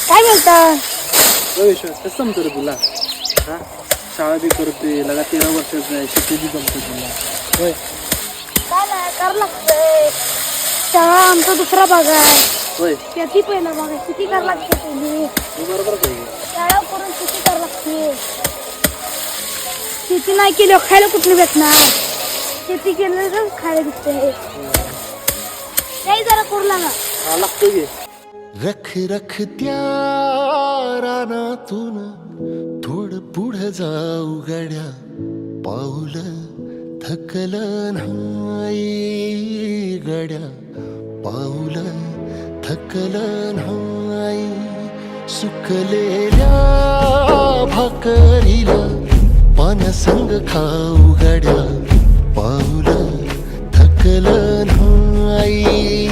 काय बोलता? विश्वास कसं जमतं रे तुला? हा, शाळा बी करतोय, लगा 13 वर्षाचा आहे, शेती बी जमतो तुला. होय, काय नाही करावं लागतंय. शाळा आमचा दुसरा भाग आहे. होय, शेती पहिला भाग आहे. शेती करावं लागते पहिली. तू बरोबरच आहे. शाळा करून शेती करावं लागते. शेती नाही केली खायला कुठलं भेटणार? शेती केलं तर खायला भेटते. काही जरा करू लागा. हा, लागतो की. रख रख त्या रानातून थोडं पुढं जाऊ गड्या, पाऊल थकलं नाही गड्या, पाऊल थकलं नाही. सुकलेल्या भाकरीला पाण्यासंग खाऊ गड्या, पाऊल थकलं नाही.